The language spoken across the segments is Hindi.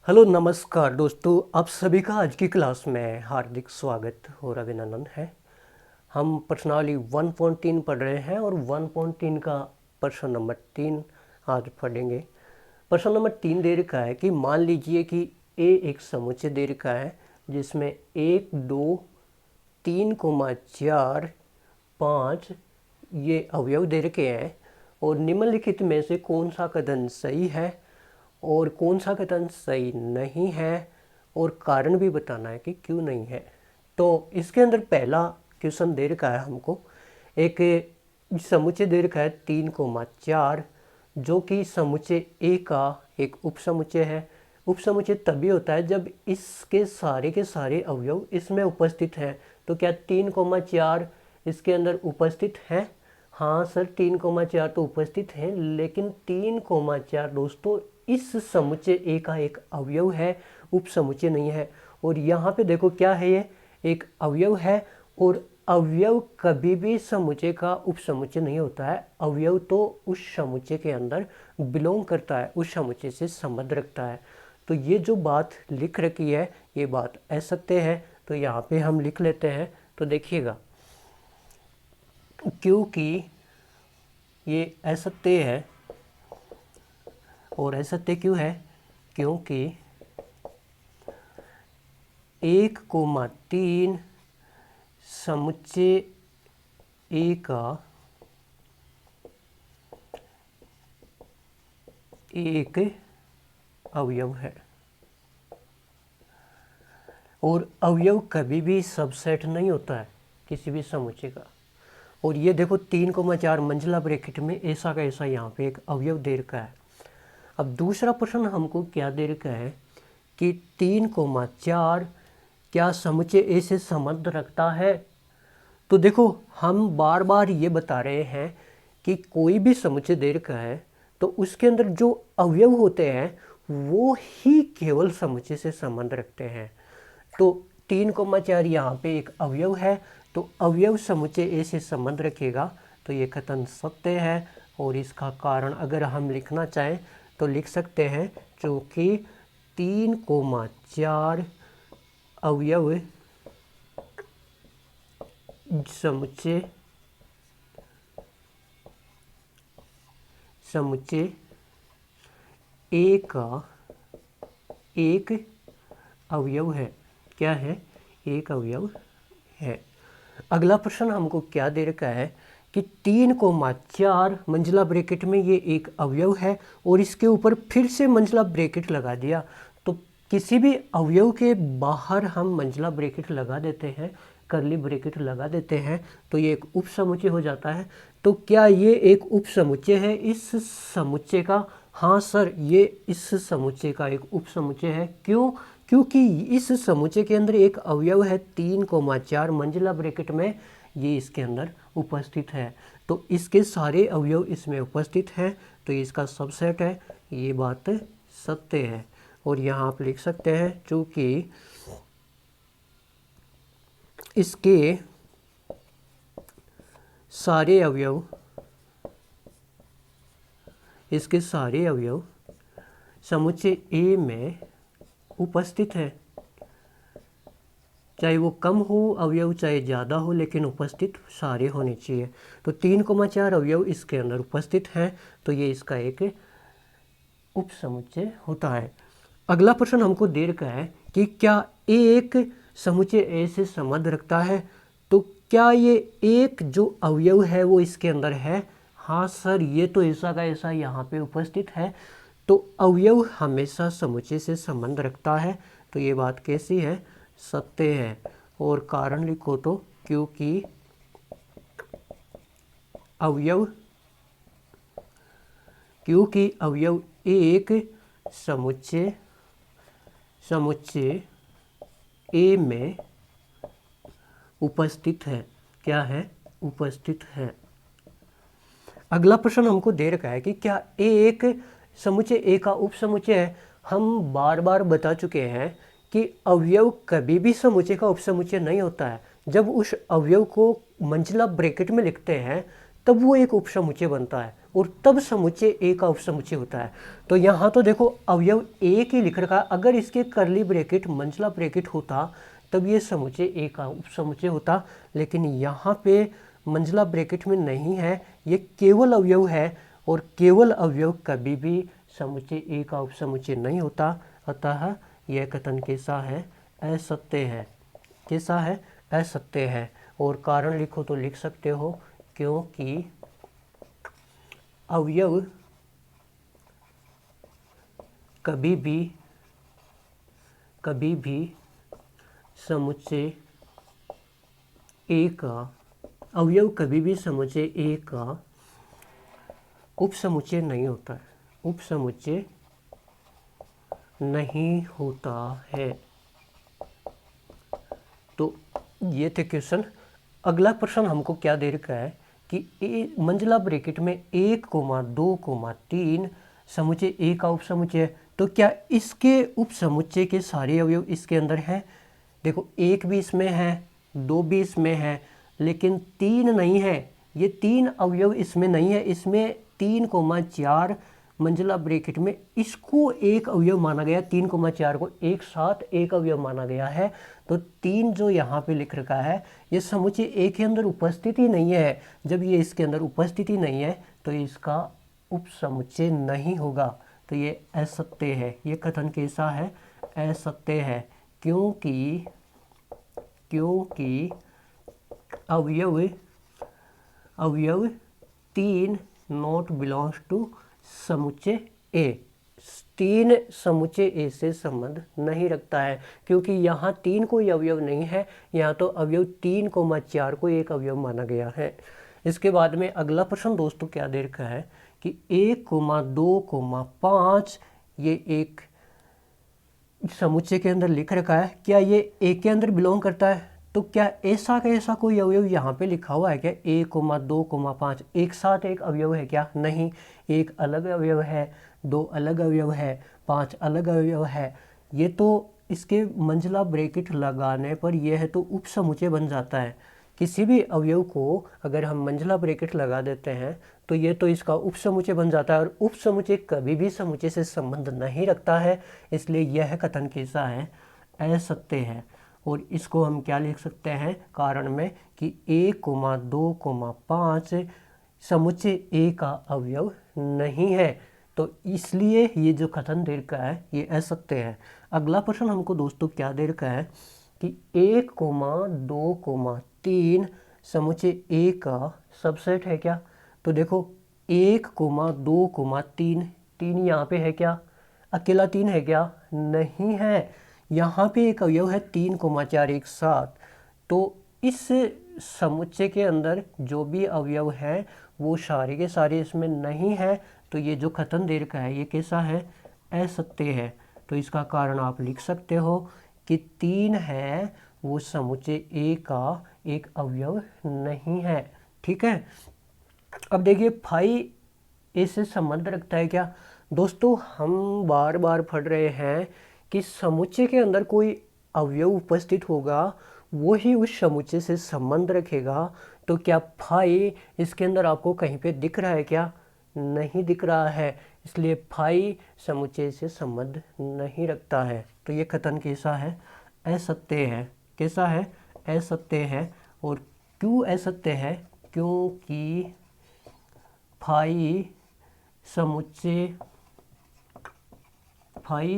हेलो नमस्कार दोस्तों, आप सभी का आज की क्लास में हार्दिक स्वागत और अभिनंदन है। हम प्रश्नावली 1.3 पढ़ रहे हैं और 1.3 का प्रश्न नंबर 3 आज पढ़ेंगे। प्रश्न नंबर 3 दे रखा है कि मान लीजिए कि ए एक समुच्चय दे रखा है जिसमें 1, 2, 3, 4, 5 ये अवयव दे रखे हैं और निम्नलिखित में से कौन सा कथन सही है और कौन सा कथन सही नहीं है और कारण भी बताना है कि क्यों नहीं है। तो इसके अंदर पहला क्वेश्चन दे रखा है हमको, एक समुच्चय दे रखा है 3, 4 जो कि समुच्चय ए का एक उपसमुच्चय है। उपसमुच्चय तभी होता है जब इसके सारे के सारे अवयव इसमें उपस्थित हैं। तो क्या 3, 4 इसके अंदर उपस्थित हैं? हाँ सर, 3, 4 तो उपस्थित हैं, लेकिन 3, 4 दोस्तों इस समुच्चय ए का एक अवयव है, उपसमुच्चय नहीं है। और यहाँ पे देखो क्या है, ये एक अवयव है और अवयव कभी भी समुच्चय का उपसमुच्चय नहीं होता है। अवयव तो उस समुच्चय के अंदर बिलोंग करता है, उस समुच्चय से संबंध रखता है। तो ये जो बात लिख रखी है ये बात असत्य है। तो यहाँ पे हम लिख लेते हैं। तो देखिएगा, क्योंकि ये असत्य है और असत्य क्यों है? क्योंकि 1, 3 समुच्चय ए का एक अवयव है और अवयव कभी भी सबसेट नहीं होता है किसी भी समुच्चय का। और ये देखो 3, 4 मंजिला ब्रैकेट में ऐसा का ऐसा यहाँ पे एक अवयव दे रखा है। अब दूसरा प्रश्न हमको क्या दे रखा है कि 3, 4 क्या समुच्चय ए से संबंध रखता है? तो देखो हम बार बार ये बता रहे हैं कि कोई भी समुच्चय दे रखा है तो उसके अंदर जो अवयव होते हैं वो ही केवल समुच्चय से संबंध रखते हैं। तो 3, 4 यहाँ पे एक अवयव है तो अवयव समुच्चय ए से संबंध रखेगा। तो ये कथन सत्य है और इसका कारण अगर हम लिखना चाहें तो लिख सकते हैं, क्योंकि 3, 4 अवयव समुच्चय ए का एक अवयव है। क्या है? एक अवयव है। अगला प्रश्न हमको क्या दे रखा है कि 3, 4 मंजिला ब्रैकेट में ये एक अवयव है और इसके ऊपर फिर से मंजिला ब्रैकेट लगा दिया। तो किसी भी अवयव के बाहर हम मंजिला ब्रैकेट लगा देते हैं, कर्ली ब्रैकेट लगा देते हैं, तो ये एक उपसमुच्चय हो जाता है। तो क्या ये एक उपसमुच्चय है इस समुच्चय का? हाँ सर, ये इस समुच्चय का एक उपसमुच्चय है। क्यों? क्योंकि इस समुच्चय के अंदर एक अवयव है 3, 4 मंजिला ब्रैकेट में, ये इसके अंदर उपस्थित है। तो इसके सारे अवयव इसमें उपस्थित हैं तो ये इसका सबसेट है। ये बात सत्य है। और यहाँ आप लिख सकते हैं, चूँकि इसके सारे अवयव समुच्चय ए में उपस्थित है, चाहे वो कम हो अवयव चाहे ज़्यादा हो, लेकिन उपस्थित सारे होने चाहिए। तो 3, 4 अवयव इसके अंदर उपस्थित हैं तो ये इसका एक उपसमुच्चय होता है। अगला प्रश्न हमको दे रखा है कि क्या एक समुच्चय ए से संबंध रखता है? तो क्या ये एक जो अवयव है वो इसके अंदर है? हाँ सर, ये तो ऐसा का ऐसा यहाँ पे उपस्थित है। तो अवयव हमेशा समुच्चय से संबंध रखता है। तो ये बात कैसी है? सत्य है। और कारण लिखो तो, क्योंकि अवयव एक समुच्चय ए में उपस्थित है। क्या है? उपस्थित है। अगला प्रश्न हमको दे रखा है कि क्या ए एक समुच्चय ए का उपसमुच्चय है? हम बार बार बता चुके हैं कि अवयव कभी भी समुच्चय का उपसमुच्चय नहीं होता है। जब उस अवयव को मंजिला ब्रैकेट में लिखते हैं तब वो एक उपसमुच्चय बनता है और तब समुच्चय ए का उपसमुच्चय होता है। तो यहाँ तो देखो अवयव एक ही लिख रखा है, अगर इसके करली ब्रैकेट मंझला ब्रैकेट होता तब ये समुच्चय ए का उपसमुच्चय होता, लेकिन यहाँ पे मंझला ब्रैकेट में नहीं है, ये केवल अवयव है और केवल अवयव कभी भी समुच्चय ए का उपसमुच्चय नहीं होता। अतः यह कथन कैसा है? असत्य है। कैसा है? असत्य है। और कारण लिखो तो लिख सकते हो, क्योंकि अवयव कभी भी समुच्चय ए का अवयव कभी भी समुच्चय ए का उपसमुच्चय नहीं होता है, उपसमुच्चय नहीं होता है। तो ये थे क्वेश्चन। अगला प्रश्न हमको क्या दे रखा है कि मंझला ब्रैकेट में 1, 2, 3 समुच्चय ए का उपसमुच्चय, तो क्या इसके उपसमुच्चय के सारे अवयव इसके अंदर हैं? देखो 1 भी इसमें है, 2 भी इसमें है, लेकिन 3 नहीं है। ये 3 अवयव इसमें नहीं है। इसमें 3, 4 मंझला ब्रैकेट में इसको एक अवयव माना गया, 3, 4 को एक साथ एक अवयव माना गया है। तो 3 जो यहाँ पे लिख रखा है ये समुच्चय ए के अंदर उपस्थित ही नहीं है। जब ये इसके अंदर उपस्थिति नहीं है तो इसका उपसमुच्चय नहीं होगा। तो ये असत्य है। ये कथन कैसा है? असत्य है। क्योंकि अवयव 3 नॉट बिलोंग्स टू समुच्चय ए। 3 समुच्चय ए से संबंध नहीं रखता है, क्योंकि यहाँ 3 कोई अवयव नहीं है। यहाँ तो अवयव 3, 4 को एक अवयव माना गया है। इसके बाद में अगला प्रश्न दोस्तों क्या दे रखा है कि 1, 2, 5 ये एक समुच्चय के अंदर लिख रखा है। क्या ये ए के अंदर बिलोंग करता है? तो क्या ऐसा का ऐसा कोई अवयव यहाँ पे लिखा हुआ है क्या? 1, 2, 5 एक साथ एक अवयव है क्या? नहीं, एक अलग अवयव है, 2 अलग अवयव है, 5 अलग अवयव है। ये तो इसके मंझला ब्रैकेट लगाने पर यह है तो उपसमुच्चय बन जाता है। किसी भी अवयव को अगर हम मंझला ब्रैकेट लगा देते हैं तो ये तो इसका उपसमुच्चय बन जाता है, और उपसमुच्चय कभी भी समुच्चय से संबंध नहीं रखता है। इसलिए यह कथन कैसा है? असत्य है। और इसको हम क्या लिख सकते हैं कारण में कि 1, 2, 5 समुच्चय ए का अवयव नहीं है। तो इसलिए ये जो कथन दे रखा है ये असत्य है। अगला प्रश्न हमको दोस्तों क्या दे रखा है कि 1, 2, 3 समुच्चय ए का सबसेट है क्या? तो देखो 1, 2, 3 यहाँ पे है क्या? अकेला 3 है क्या? नहीं है। यहाँ पे एक अवयव है 3, 4 एक साथ। तो इस समुच्चय के अंदर जो भी अवयव हैं वो सारे के सारे इसमें नहीं है। तो ये जो कथन दे रखा है ये कैसा है? असत्य है। तो इसका कारण आप लिख सकते हो कि 3 है वो समुच्चय ए का एक अवयव नहीं है। ठीक है। अब देखिए फाई ए से संबंध रखता है क्या? दोस्तों हम बार बार पढ़ रहे हैं कि समुच्चय के अंदर कोई अवयव उपस्थित होगा वो ही उस समुच्चय से संबंध रखेगा। तो क्या फाई इसके अंदर आपको कहीं पे दिख रहा है क्या? नहीं दिख रहा है। इसलिए फाई समुच्चय से संबंध नहीं रखता है। तो ये कथन कैसा है? असत्य है। कैसा है? असत्य है। और क्यों असत्य है? क्योंकि फाई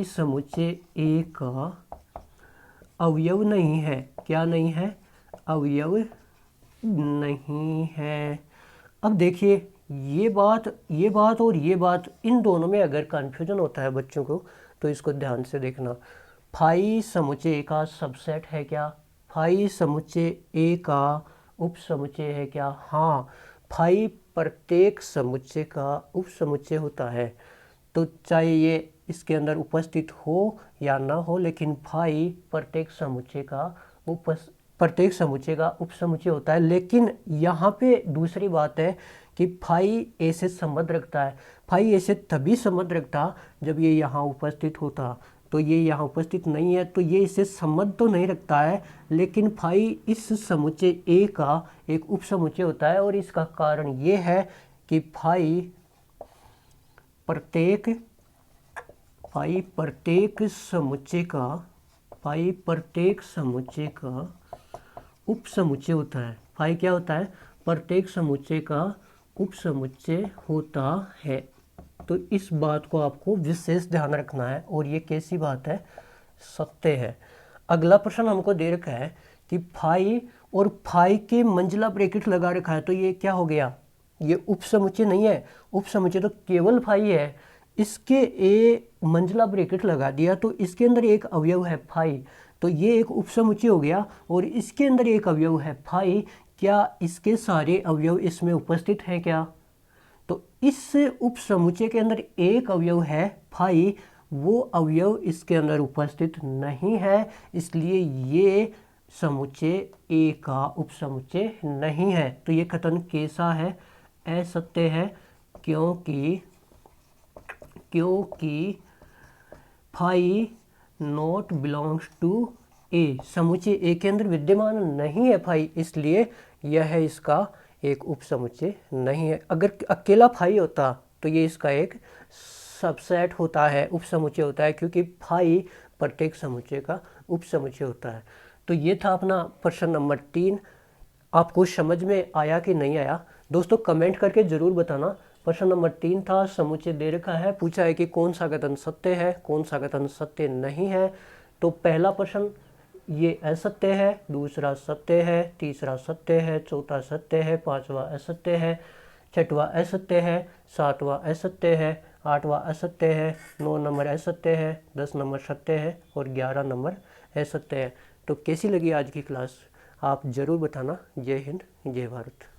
समुच्चय ए का अवयव नहीं है। क्या नहीं है? अवयव नहीं है। अब देखिए ये बात और ये बात इन दोनों में अगर कन्फ्यूजन होता है बच्चों को तो इसको ध्यान से देखना। फाई समुच्चय ए का सबसेट है क्या? फाई समुच्चय ए का उपसमुच्चय है क्या? हाँ, फाई प्रत्येक समुच्चय का उपसमुच्चय होता है। तो चाहे ये इसके अंदर उपस्थित हो या ना हो, लेकिन फाई प्रत्येक समुच्चय का उपसमुच्चय होता है। लेकिन यहाँ पे दूसरी बात है कि फाई ए से संबंध रखता है। फाई ए से तभी संबंध रखता जब ये यहाँ उपस्थित होता। तो ये यहाँ उपस्थित नहीं है तो ये इससे संबंध तो नहीं रखता है, लेकिन फाई इस समुच्चय ए का एक उपसमुच्चय होता है। और इसका कारण ये है कि फाई प्रत्येक समुच्चय का उपसमुच्चय होता है। फाई क्या होता है? प्रत्येक समुच्चय का उपसमुच्चय होता है। तो इस बात को आपको विशेष ध्यान रखना है, और ये कैसी बात है? सत्य है। अगला प्रश्न हमको दे रखा है कि फाई और फाई के मंजिला ब्रैकेट लगा रखा है, तो ये क्या हो गया? ये उपसमुच्चय नहीं है। उपसमुच्चय तो केवल फाई है। इसके ए मंजिला ब्रैकेट लगा दिया तो इसके अंदर एक अवयव है फाई, तो ये एक उपसमुच्चय हो गया। और इसके अंदर एक अवयव है फाई, क्या इसके सारे अवयव इसमें उपस्थित हैं क्या? तो इस उपसमुच्चय के अंदर एक अवयव है फाई, वो अवयव इसके अंदर उपस्थित नहीं है, इसलिए ये समुच्चय ए का उपसमुच्चय नहीं है। तो ये कथन कैसा है? असत्य है, क्योंकि फाई नॉट बिलोंग्स टू ए, समुच्चय ए के अंदर विद्यमान नहीं है फाई, इसलिए यह इसका एक उपसमुच्चय नहीं है। अगर अकेला फाई होता तो ये इसका एक सबसेट होता है, उपसमुच्चय होता है, क्योंकि फाई प्रत्येक समुच्चय का उपसमुच्चय होता है। तो ये था अपना प्रश्न नंबर 3। आपको समझ में आया कि नहीं आया? दोस्तों कमेंट करके ज़रूर बताना। प्रश्न नंबर 3 था, समुच्चय दे रखा है, पूछा है कि कौन सा कथन सत्य है, कौन सा कथन सत्य नहीं है। तो पहला प्रश्न ये असत्य है, दूसरा सत्य है, तीसरा सत्य है, चौथा सत्य है, पांचवा असत्य है, छठवा असत्य है, सातवां असत्य है, आठवां असत्य है, 9 नंबर असत्य है, 10 नंबर सत्य है और 11 नंबर असत्य है। तो कैसी लगी आज की क्लास? आप ज़रूर बताना। जय हिंद, जय भारत।